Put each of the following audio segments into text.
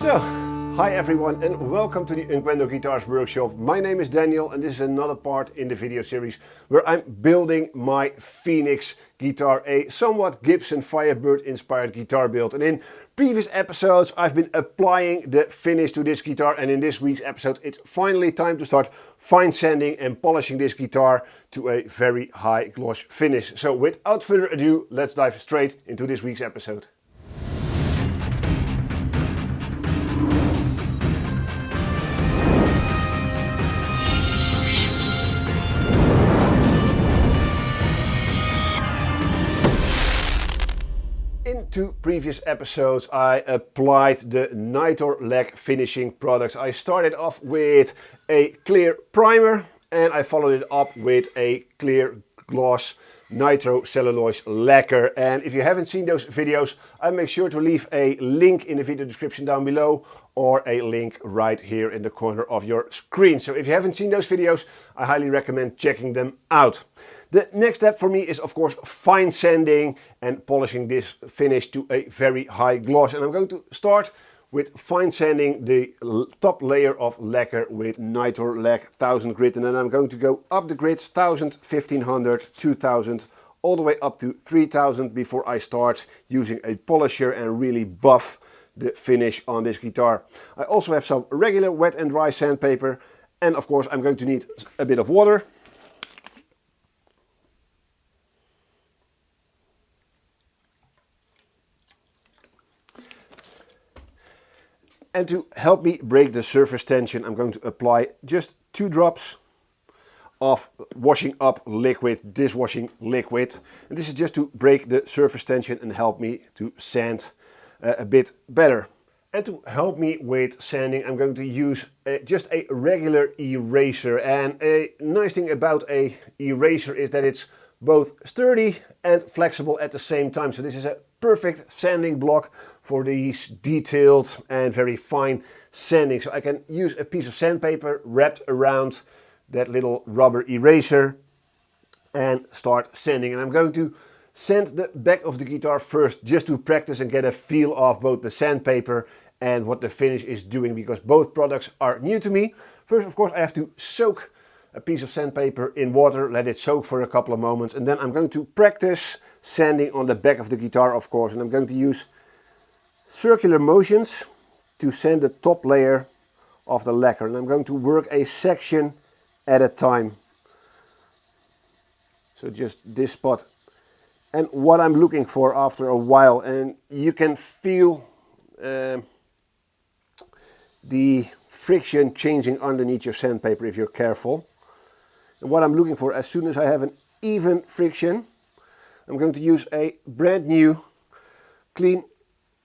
So, hi everyone and welcome to the Unquendor Guitars workshop. My name is Daniel and this is another part in the video series where I'm building my Phoenix guitar, a somewhat Gibson Firebird inspired guitar build. And in previous episodes I've been applying the finish to this guitar, and in this week's episode it's finally time to start fine sanding and polishing this guitar to a very high gloss finish. So without further ado, let's dive straight into this week's episode. In two previous episodes I applied the Nitorlack finishing products. I started off with a clear primer and I followed it up with a clear gloss nitrocellulose lacquer. And if you haven't seen those videos, I make sure to leave a link in the video description down below or a link right here in the corner of your screen. So if you haven't seen those videos, I highly recommend checking them out. The next step for me is of course fine sanding and polishing this finish to a very high gloss. And I'm going to start with fine sanding the top layer of lacquer with Nitorlack 1000 grit. And then I'm going to go up the grids 1000, 1500, 2000, all the way up to 3000 before I start using a polisher and really buff the finish on this guitar. I also have some regular wet and dry sandpaper. And of course I'm going to need a bit of water. And to help me break the surface tension, I'm going to apply just 2 drops of washing up liquid, dishwashing liquid. And this is just to break the surface tension and help me to sand a bit better. And to help me with sanding, I'm going to use just a regular eraser. And a nice thing about a eraser is that it's both sturdy and flexible at the same time. So this is a perfect sanding block for these detailed and very fine sanding. So I can use a piece of sandpaper wrapped around that little rubber eraser and start sanding. And I'm going to sand the back of the guitar first just to practice and get a feel of both the sandpaper and what the finish is doing, because both products are new to me. First, of course, I have to soak a piece of sandpaper in water, let it soak for a couple of moments, and then I'm going to practice sanding on the back of the guitar, of course. And I'm going to use circular motions to sand the top layer of the lacquer, and I'm going to work a section at a time. So just this spot. And what I'm looking for after a while, and you can feel the friction changing underneath your sandpaper if you're careful. And what I'm looking for, as soon as I have an even friction, I'm going to use a brand new clean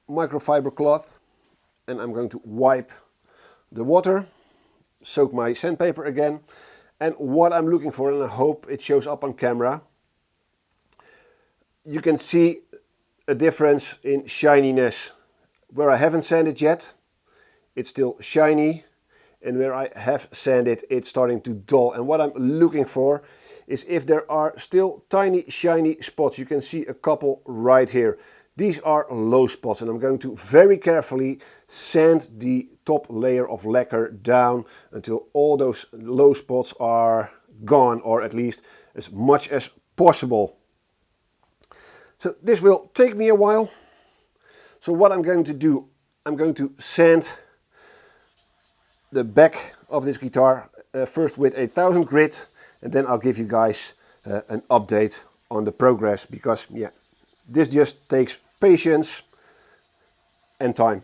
microfiber cloth, and I'm going to wipe the water, soak my sandpaper again. And what I'm looking for, and I hope it shows up on camera, you can see a difference in shininess. Where I haven't sanded yet, it's still shiny. And where I have sanded, it's starting to dull. And what I'm looking for is if there are still tiny shiny spots. You can see a couple right here. These are low spots, and I'm going to very carefully sand the top layer of lacquer down until all those low spots are gone, or at least as much as possible. So this will take me a while. So what I'm going to do, I'm going to sand the back of this guitar first with a 1000 grit, and then I'll give you guys an update on the progress, because yeah, this just takes patience and time.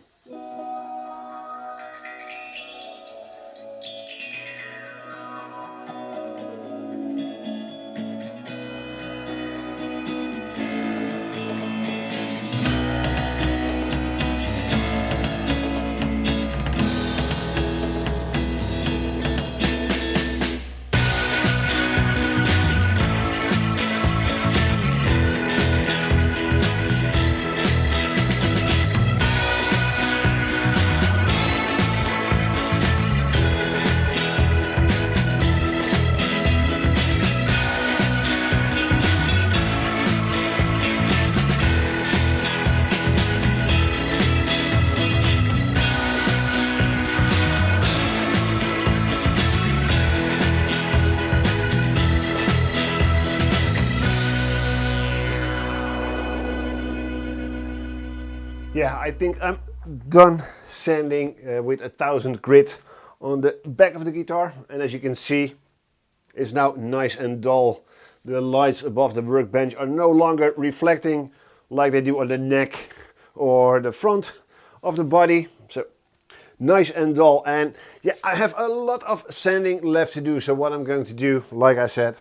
Yeah, I think I'm done sanding with 1000 grit on the back of the guitar, and as you can see, it's now nice and dull. The lights above the workbench are no longer reflecting like they do on the neck or the front of the body. So nice and dull. And yeah, I have a lot of sanding left to do. So what I'm going to do, like I said,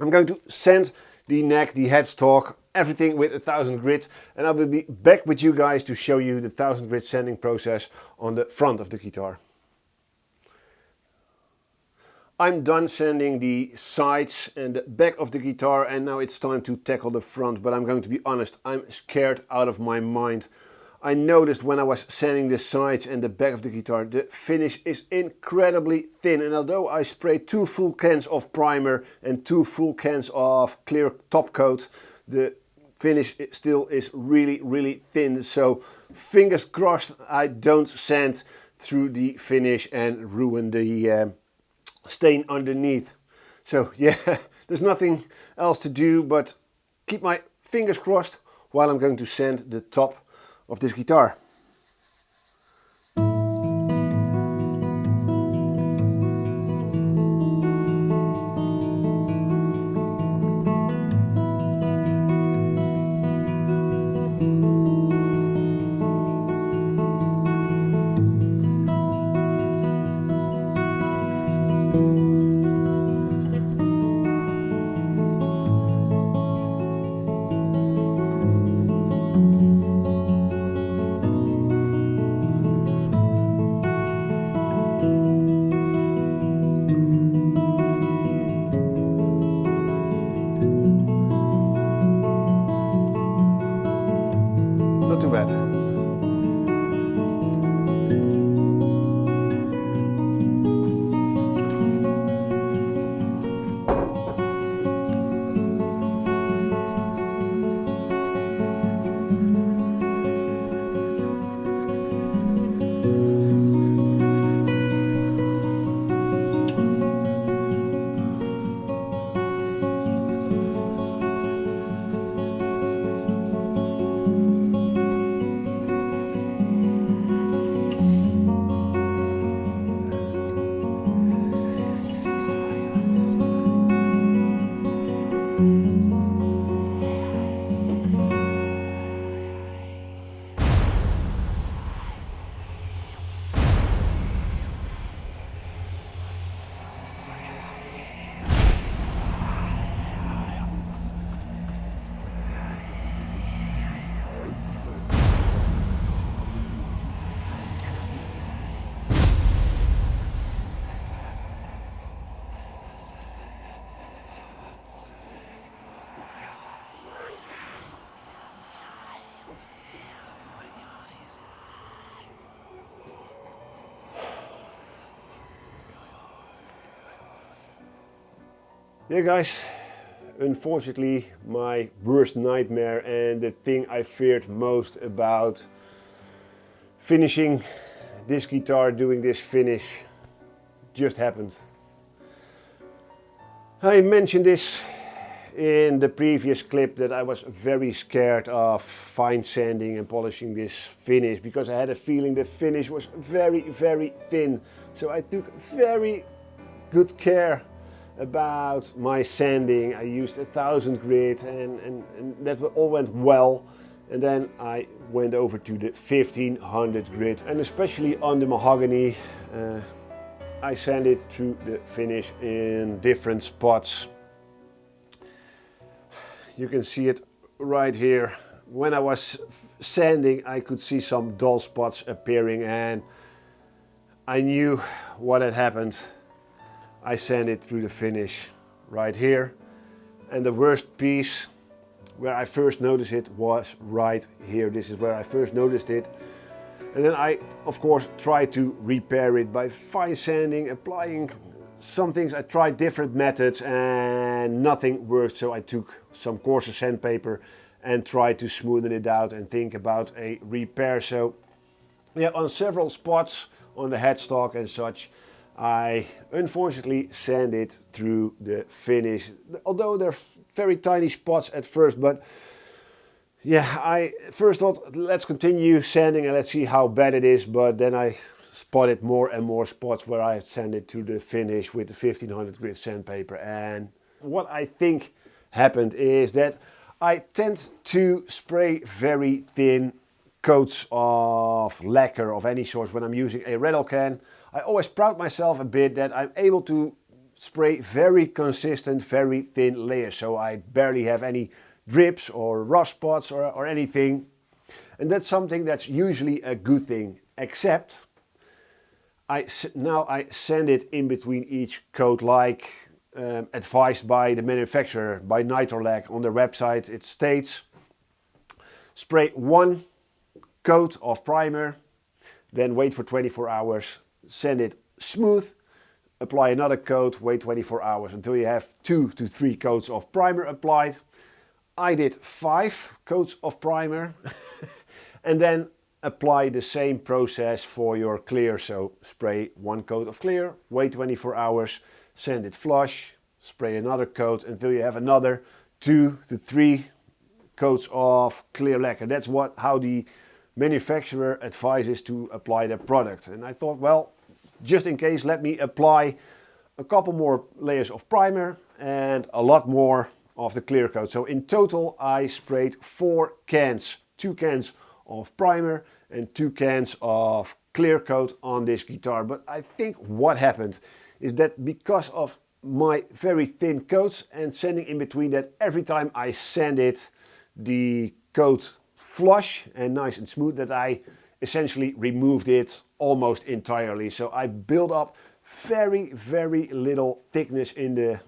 I'm going to sand the neck, the headstock, everything with 1000 grit, and I will be back with you guys to show you the 1000 grit sanding process on the front of the guitar. I'm done sanding the sides and the back of the guitar, and now it's time to tackle the front. But I'm going to be honest, I'm scared out of my mind. I noticed when I was sanding the sides and the back of the guitar, the finish is incredibly thin. And although I sprayed 2 full cans of primer and 2 full cans of clear top coat, the finish still is really thin. So fingers crossed I don't sand through the finish and ruin the stain underneath. So yeah, there's nothing else to do but keep my fingers crossed while I'm going to sand the top of this guitar. Not too bad. Yeah guys, unfortunately my worst nightmare and the thing I feared most about finishing this guitar, doing this finish, just happened. I mentioned this in the previous clip that I was very scared of fine sanding and polishing this finish because I had a feeling the finish was very thin. So I took very good care about my sanding. I used 1000 grit and that all went well, and then I went over to the 1500 grit, and especially on the mahogany I sanded through the finish in different spots. You can see it right here. When I was sanding I could see some dull spots appearing and I knew what had happened. I sanded through the finish right here, and the worst piece where I first noticed it was right here. This is where I first noticed it, and then I of course tried to repair it by fine sanding, applying some things. I tried different methods and nothing worked, so I took some coarser sandpaper and tried to smoothen it out and think about a repair. So yeah, on several spots on the headstock and such, I unfortunately sanded through the finish, although they're very tiny spots at first. But Yeah, I first thought let's continue sanding and let's see how bad it is, but then I spotted more and more spots where I sanded to the finish with the 1500 grit sandpaper. And what I think happened is that I tend to spray very thin coats of lacquer of any sort when I'm using a rattle can. I always proud myself a bit that I'm able to spray very consistent, very thin layers, so I barely have any drips or rough spots or anything. And that's something that's usually a good thing, except now I sand it in between each coat like advised by the manufacturer, by Nitorlack. On their website it states spray one coat of primer, then wait for 24 hours, sand it smooth, apply another coat, wait 24 hours until you have 2 to 3 coats of primer applied. I did 5 coats of primer and then apply the same process for your clear. So spray 1 coat of clear, wait 24 hours, sand it flush, spray another coat until you have another 2 to 3 coats of clear lacquer. That's how the manufacturer advises to apply their product. And I thought, well, just in case, let me apply a couple more layers of primer and a lot more of the clear coat. So in total I sprayed 4 cans, 2 cans of primer and 2 cans of clear coat on this guitar. But I think what happened is that because of my very thin coats and sanding in between, that every time I sanded the coat flush and nice and smooth, that I essentially removed it almost entirely. So I built up very little thickness in the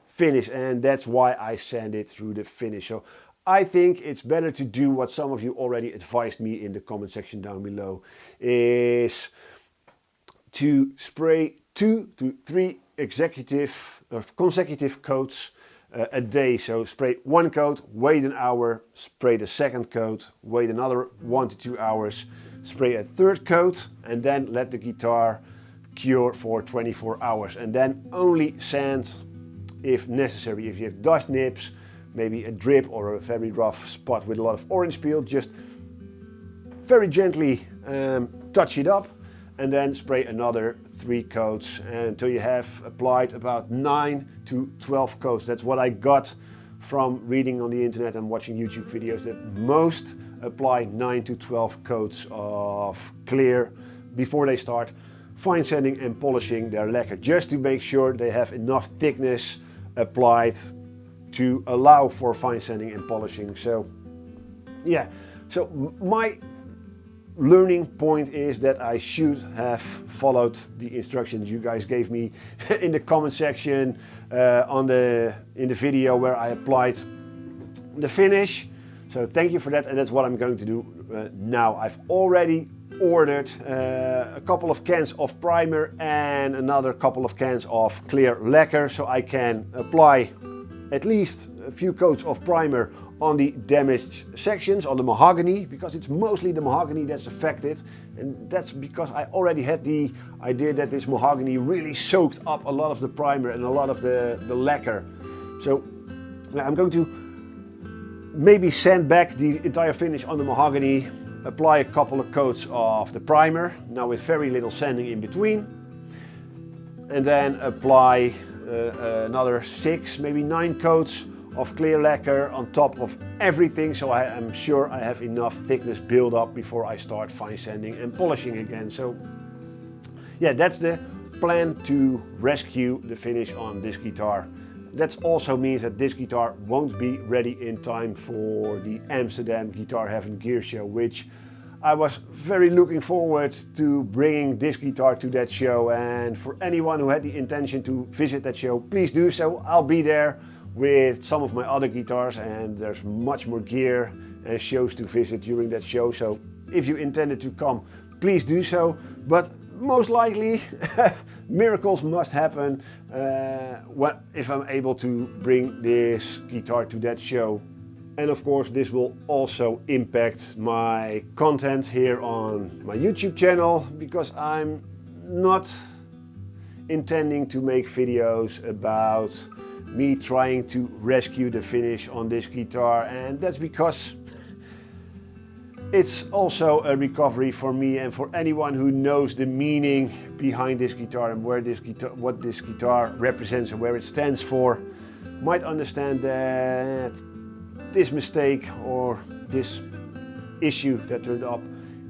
finish, and that's why I sand it through the finish. So I think it's better to do what some of you already advised me in the comment section down below, is to spray 2 to 3 consecutive coats a day. So spray 1 coat, wait an hour, spray the second coat, wait another 1 to 2 hours, spray a third coat, and then let the guitar cure for 24 hours. And then only sand if necessary. If you have dust nips, maybe a drip or a very rough spot with a lot of orange peel, just very gently touch it up and then spray another 3 coats until you have applied about 9 to 12 coats. That's what I got from reading on the internet and watching YouTube videos, that most apply 9 to 12 coats of clear before they start fine sanding and polishing their lacquer, just to make sure they have enough thickness applied to allow for fine sanding and polishing. So yeah, so my learning point is that I should have followed the instructions you guys gave me in the comment section in the video where I applied the finish. So thank you for that, and that's what I'm going to do now. I've already ordered a couple of cans of primer and another couple of cans of clear lacquer, so I can apply at least a few coats of primer on the damaged sections, on the mahogany, because it's mostly the mahogany that's affected. And that's because I already had the idea that this mahogany really soaked up a lot of the primer and a lot of the lacquer. So I'm going to maybe sand back the entire finish on the mahogany, apply a couple of coats of the primer, now with very little sanding in between, and then apply another 6, maybe 9 coats of clear lacquer on top of everything, so I am sure I have enough thickness build up before I start fine sanding and polishing again. So yeah, that's the plan to rescue the finish on this guitar. That also means that this guitar won't be ready in time for the Amsterdam Guitar Heaven Gear Show, which I was very looking forward to bringing this guitar to that show. And for anyone who had the intention to visit that show, please do so. I'll be there with some of my other guitars, and there's much more gear and shows to visit during that show. So if you intended to come, please do so. But most likely miracles must happen if I'm able to bring this guitar to that show. And of course this will also impact my content here on my YouTube channel, because I'm not intending to make videos about me trying to rescue the finish on this guitar. And that's because It's also a recovery for me, and for anyone who knows the meaning behind this guitar and where this guitar, what this guitar represents and where it stands for, might understand that this mistake or this issue that turned up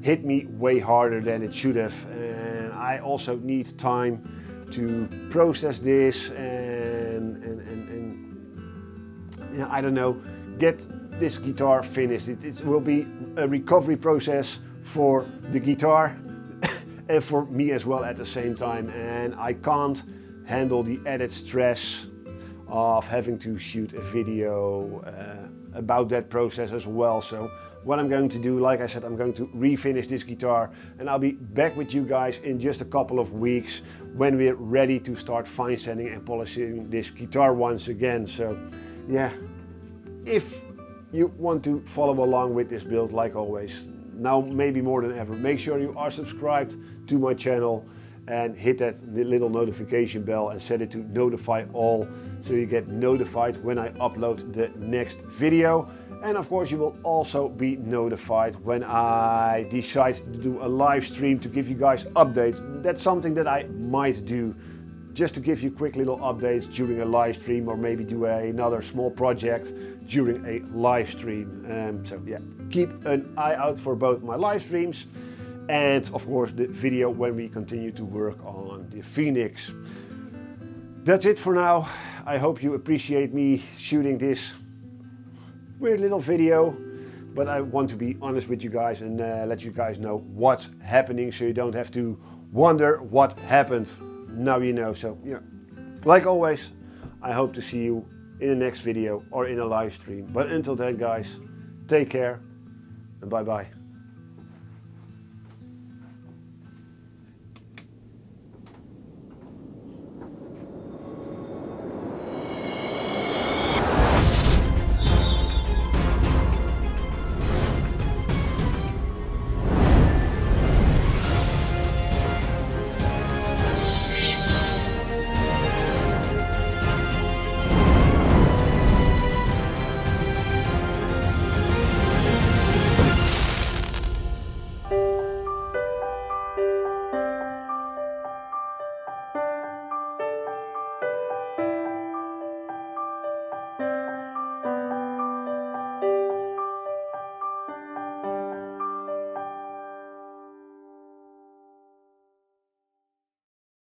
hit me way harder than it should have, and I also need time to process this and yeah, I don't know, get this guitar finished. It will be a recovery process for the guitar and for me as well at the same time, and I can't handle the added stress of having to shoot a video about that process as well. So what I'm going to do, like I said, I'm going to refinish this guitar, and I'll be back with you guys in just a couple of weeks when we're ready to start fine sanding and polishing this guitar once again. So yeah, if you want to follow along with this build, like always, now maybe more than ever, make sure you are subscribed to my channel and hit that little notification bell and set it to notify all, so you get notified when I upload the next video. And of course you will also be notified when I decide to do a live stream to give you guys updates. That's something that I might do, just to give you quick little updates during a live stream, or maybe do another small project during a live stream. So yeah, keep an eye out for both my live streams and of course the video when we continue to work on the Phoenix. That's it for now. I hope you appreciate me shooting this weird little video, but I want to be honest with you guys and let you guys know what's happening, so you don't have to wonder what happened. Now you know. So yeah, like always, I hope to see you in the next video or in a live stream. But until then guys, take care and bye bye.